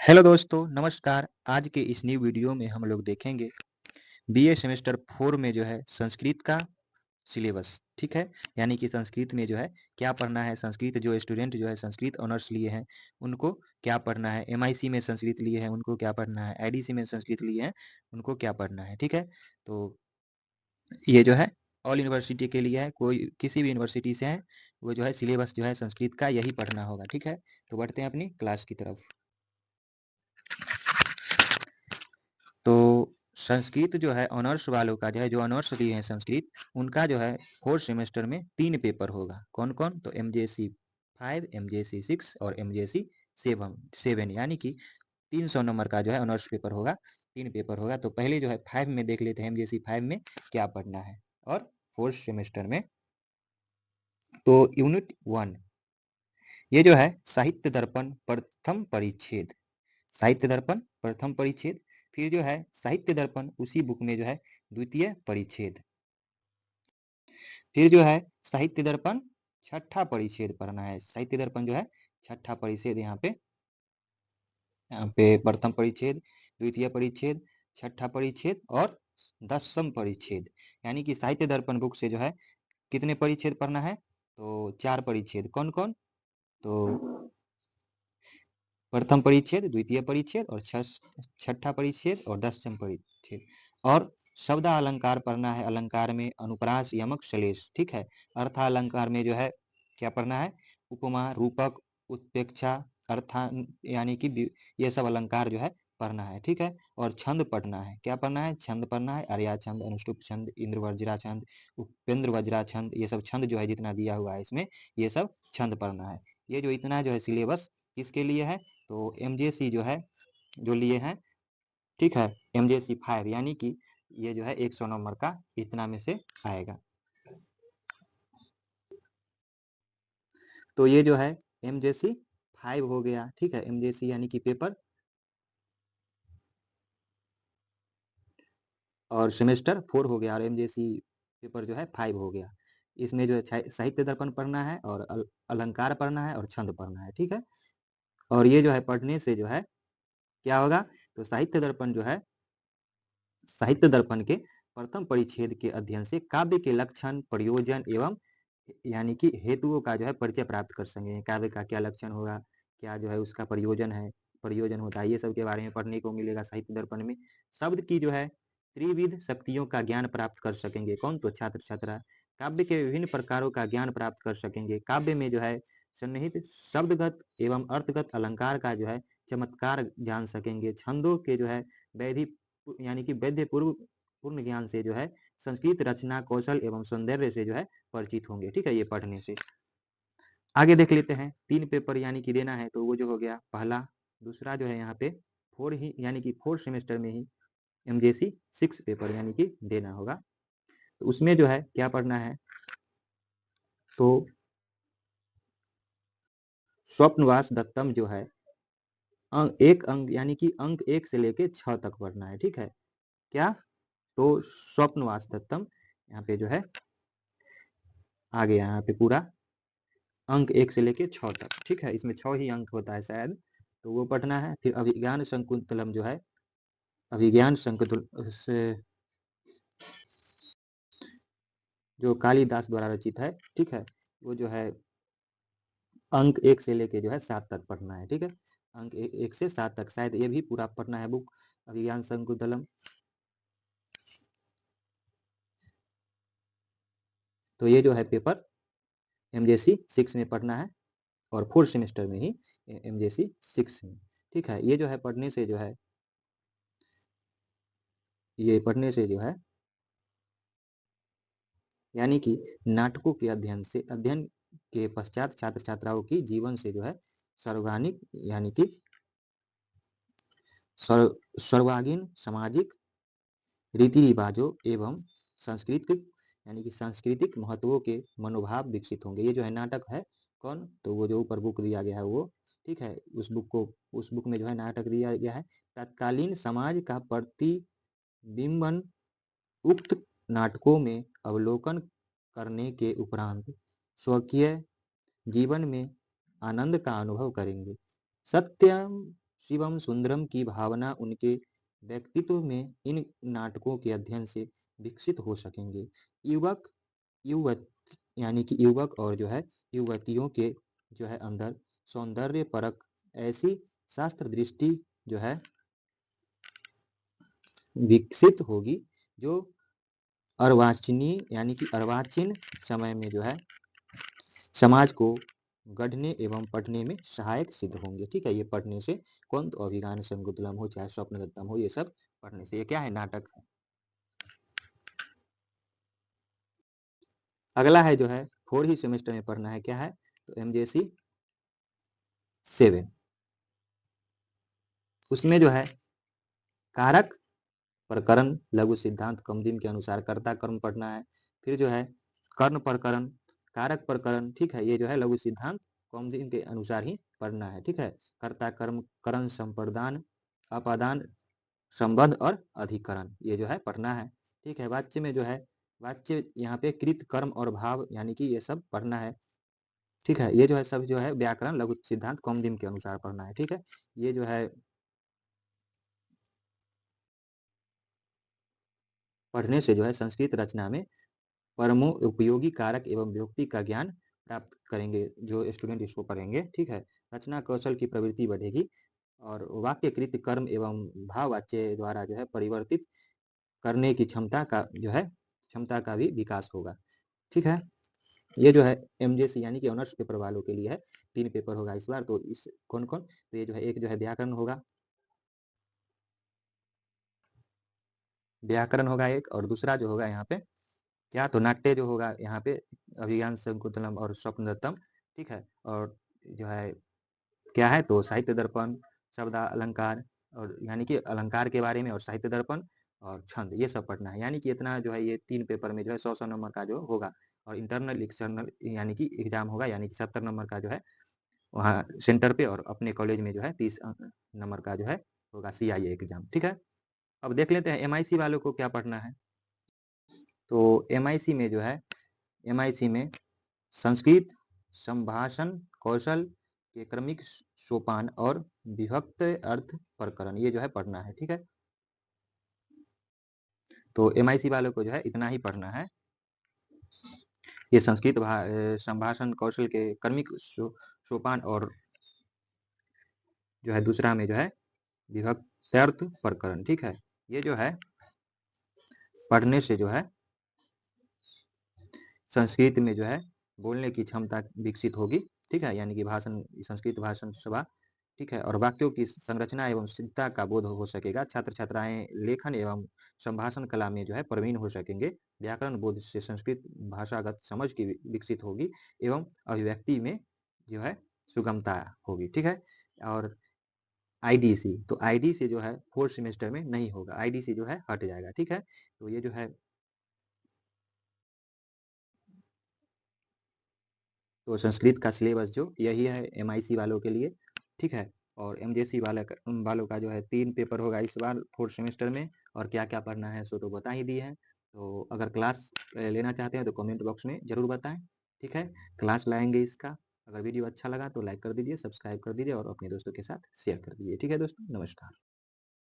Hello दोस्तों, नमस्कार। आज के इस न्यू वीडियो में हम लोग देखेंगे बीए सेमेस्टर 4 में जो है संस्कृत का सिलेबस। ठीक है, यानी कि संस्कृत में जो है क्या पढ़ना है। संस्कृत जो स्टूडेंट जो है संस्कृत ऑनर्स लिए हैं उनको क्या पढ़ना है, एमआईसी में संस्कृत लिए हैं उनको क्या पढ़ना है, आईडीसी में संस्कृत लिए हैं उनको क्या पढ़ना है। ठीक है, तो ये जो है ऑल यूनिवर्सिटी के लिए है, कोई किसी भी यूनिवर्सिटी से है वो जो है सिलेबस जो है संस्कृत का यही पढ़ना होगा। ठीक है, तो बढ़ते हैं अपनी क्लास की तरफ। तो संस्कृत जो है ऑनर्स वालों का जो है, जो ऑनर्स लिए हैं संस्कृत, उनका जो है फोर्थ सेमेस्टर में 3 पेपर होगा। कौन कौन? तो एमजेसी 5, एमजेसी 6 और एमजेसी 7 यानी कि 300 नंबर का जो है ऑनर्स पेपर होगा। 3 पेपर होगा। तो पहले जो है 5 में देख लेते हैं एमजेसी 5 में क्या पढ़ना है। और फोर्थ सेमेस्टर में तो यूनिट 1 ये जो है साहित्य दर्पण प्रथम परिच्छेद, साहित्य दर्पण प्रथम परिच्छेद। फिर जो है साहित्य दर्पण उसी बुक में जो है द्वितीय परिच्छेद। फिर जो है साहित्य दर्पण छठा परिच्छेद पढ़ना है। साहित्य दर्पण जो है छठा परिच्छेद, यहाँ पे प्रथम परिच्छेद, द्वितीय परिच्छेद, छठा परिच्छेद और 10वां परिच्छेद। यानी कि साहित्य दर्पण बुक से जो है कितने परिच्छेद पढ़ना है? तो 4 परिच्छेद। कौन कौन? तो प्रथम परिच्छेद, द्वितीय परिच्छेद और छठा परिच्छेद और 10वां परिच्छेद। और शब्द अलंकार पढ़ना है। अलंकार में अनुप्रास, यमक, श्लेष। ठीक है, अर्थालंकार में जो है क्या पढ़ना है? उपमा, रूपक, उत्प्रेक्षा, अर्था, यानी कि ये सब अलंकार जो है पढ़ना है। ठीक है, और छंद पढ़ना है। क्या पढ़ना है? छंद पढ़ना है। आर्या छंद, अनुष्टुप छंद, इंद्र वज्रा छंद, उपेंद्र वज्रा छंद, ये सब छंद जो है जितना दिया हुआ है इसमें, ये सब छंद पढ़ना है। ये जो इतना जो है सिलेबस किसके लिए है? तो एमजेसी जो है जो लिए हैं, ठीक है, एमजेसी 5, यानी कि ये जो है 100 नंबर का इतना में से आएगा। तो ये जो है एमजेसी 5 हो गया। ठीक है, एमजेसी यानी कि पेपर और सेमेस्टर 4 हो गया, और एमजेसी पेपर जो है 5 हो गया। इसमें जो है साहित्य दर्पण पढ़ना है और अलंकार पढ़ना है और छंद पढ़ना है। ठीक है, और ये जो है पढ़ने से जो है क्या होगा? तो साहित्य दर्पण जो है, साहित्य दर्पण के प्रथम परिच्छेद के अध्ययन से काव्य के लक्षण, प्रयोजन एवं यानी कि हेतुओं का जो है परिचय प्राप्त कर सकेंगे। काव्य का क्या लक्षण होगा, क्या जो है उसका प्रयोजन है, प्रयोजन होता है, ये सब के बारे में पढ़ने को मिलेगा साहित्य दर्पण में। शब्द की जो है त्रिविध शक्तियों का ज्ञान प्राप्त कर सकेंगे। कौन? तो छात्र छात्रा। काव्य के विभिन्न प्रकारों का ज्ञान प्राप्त कर सकेंगे। काव्य में जो है सन्निहित शब्दगत एवं अर्थगत अलंकार का जो है चमत्कार जान सकेंगे। छंदों के जो है वैधि यानी कि वैद्य पूर्ण ज्ञान से जो है संस्कृत रचना कौशल एवं सौंदर्य से जो है परिचित होंगे। ठीक है, ये पढ़ने से। आगे देख लेते हैं 3 पेपर यानी कि देना है, तो वो जो हो गया पहला। दूसरा जो है यहाँ पे 4 ही यानी कि 4 सेमेस्टर में ही एमजेसी 6 पेपर यानी कि देना होगा। तो उसमें जो है क्या पढ़ना है? तो स्वप्नवास दत्तम जो है एक अंक यानी कि अंक 1 से लेके 6 तक पढ़ना है। ठीक है, क्या? तो स्वप्नवास दत्तम यहाँ पे जो है आ गया, यहाँ पे पूरा अंक 1 से लेके 6 तक। ठीक है, इसमें 6 ही अंक होता है शायद, तो वो पढ़ना है। फिर अभिज्ञान शकुंतलम जो है, अभिज्ञान शकुंतल से जो कालिदास द्वारा रचित है। ठीक है, वो जो है अंक 1 से लेके जो है 7 तक पढ़ना है। ठीक है, अंक 1 से 7 तक शायद ये भी पूरा पढ़ना है बुक अभिज्ञान शकुंतलम। तो ये जो है पेपर एमजेसी 6 में पढ़ना है और 4 सेमेस्टर में ही एमजेसी 6 में। ठीक है, ये जो है पढ़ने से जो है, ये पढ़ने से जो है यानी कि नाटकों के अध्ययन के पश्चात छात्र छात्राओं की जीवन से जो है सर्वांगीण यानी कि सर्वांगीण सामाजिक रीति रिवाजों एवं सांस्कृतिक यानी कि सांस्कृतिक महत्वों के मनोभाव विकसित होंगे। ये जो है नाटक है कौन? तो वो जो ऊपर बुक दिया गया है वो। ठीक है, उस बुक में जो है नाटक दिया गया है। तत्कालीन समाज का प्रतिबिंबन उक्त नाटकों में अवलोकन करने के उपरांत स्वकीय जीवन में आनंद का अनुभव करेंगे। सत्यम शिवम सुंदरम की भावना उनके व्यक्तित्व में इन नाटकों के अध्ययन से विकसित हो सकेंगे। युवक युवक यानी कि युवक और जो है युवतियों के जो है अंदर सौंदर्य परक ऐसी शास्त्र दृष्टि जो है विकसित होगी जो अर्वाचीनी यानी कि अर्वाचीन समय में जो है समाज को गढ़ने एवं पढ़ने में सहायक सिद्ध होंगे। ठीक है, ये पढ़ने से कौन तो अभिज्ञान शकुंतलम हो चाहे स्वप्नदत्तम हो, ये सब पढ़ने से, ये क्या है, नाटक है। अगला है जो है 4 ही सेमेस्टर में पढ़ना है, क्या है, तो एमजेसी 7, उसमें जो है कारक प्रकरण लघु सिद्धांत कमदिन के अनुसार कर्ता कर्म पढ़ना है। फिर जो है कर्ण प्रकरण, कारक प्रकरण, ठीक है, ये जो है लघु सिद्धांत कमदिन के अनुसार ही पढ़ना है। ठीक है, कर्ता कर्म करण संप्रदान अपादान संबंध और अधिकरण, ये जो है पढ़ना है। ठीक है, वाच्य में जो है वाच्य यहाँ पे कृत कर्म और भाव यानी कि ये सब पढ़ना है। ठीक है, ये जो है सब जो है व्याकरण लघु सिद्धांत कौमुदी के अनुसार पढ़ना है। ठीक है, ये जो है पढ़ने से जो है संस्कृत रचना में परमो उपयोगी कारक एवं विभक्ति का ज्ञान प्राप्त करेंगे जो स्टूडेंट इसको पढ़ेंगे। ठीक है, रचना कौशल की प्रवृत्ति बढ़ेगी और वाक्य कृत कर्म एवं भाववाच्य द्वारा जो है परिवर्तित करने की क्षमता का जो है क्षमता का भी विकास होगा। ठीक है, ये जो है एमजेसी यानी कि ऑनर्स पेपर वालों के लिए है। 3 पेपर होगा इस बार, तो इस कौन कौन, तो ये जो है एक जो है व्याकरण होगा एक, और दूसरा जो होगा यहाँ पे क्या, तो नाट्य जो होगा यहाँ पे अभिज्ञान शकुंतलम और स्वप्नदत्तम। ठीक है, और जो है क्या है, तो साहित्य दर्पण, शब्द अलंकार, और यानी कि अलंकार के बारे में, और साहित्य दर्पण और छंद, ये सब पढ़ना है। यानी कि इतना जो है ये 3 पेपर में जो है 100 नंबर का जो होगा, और इंटरनल एक्सटर्नल यानी कि एग्जाम होगा, यानी कि 70 नंबर का जो है वहाँ सेंटर पे, और अपने कॉलेज में जो है 30 नंबर का जो है होगा CIA एग्जाम। ठीक है, अब देख लेते हैं MIC वालों को क्या पढ़ना है। तो MIC में जो है MIC में संस्कृत संभाषण कौशल के क्रमिक सोपान और विभक्त अर्थ प्रकरण, ये जो है पढ़ना है। ठीक है, तो MIC वालों को जो है इतना ही पढ़ना है। ये संस्कृत संभाषण कौशल के क्रमिक सोपान और जो है दूसरा में जो है विभक्त्यर्थ प्रकरण। ठीक है, ये जो है पढ़ने से जो है संस्कृत में जो है बोलने की क्षमता विकसित होगी। ठीक है, यानी कि भाषण संस्कृत भाषण सभा। ठीक है, और वाक्यों की संरचना एवं सिद्धता का बोध हो सकेगा। छात्र छात्राएं लेखन एवं संभाषण कला में जो है प्रवीण हो सकेंगे। व्याकरण बोध से संस्कृत भाषागत समझ की विकसित होगी एवं अभिव्यक्ति में जो है सुगमता होगी। ठीक है, और IDC, तो IDC जो है 4th सेमेस्टर में नहीं होगा, IDC जो है हट जाएगा। ठीक है, तो ये जो है तो संस्कृत का सिलेबस जो यही है MIC वालों के लिए। ठीक है, और MJC वालों का जो है 3 पेपर होगा इस बार 4th सेमेस्टर में, और क्या क्या पढ़ना है सो तो बता ही दिए हैं। तो अगर क्लास लेना चाहते हैं तो कमेंट बॉक्स में जरूर बताएं। ठीक है, क्लास लाएंगे इसका। अगर वीडियो अच्छा लगा तो लाइक कर दीजिए, सब्सक्राइब कर दीजिए और अपने दोस्तों के साथ शेयर कर दीजिए। ठीक है दोस्तों, नमस्कार।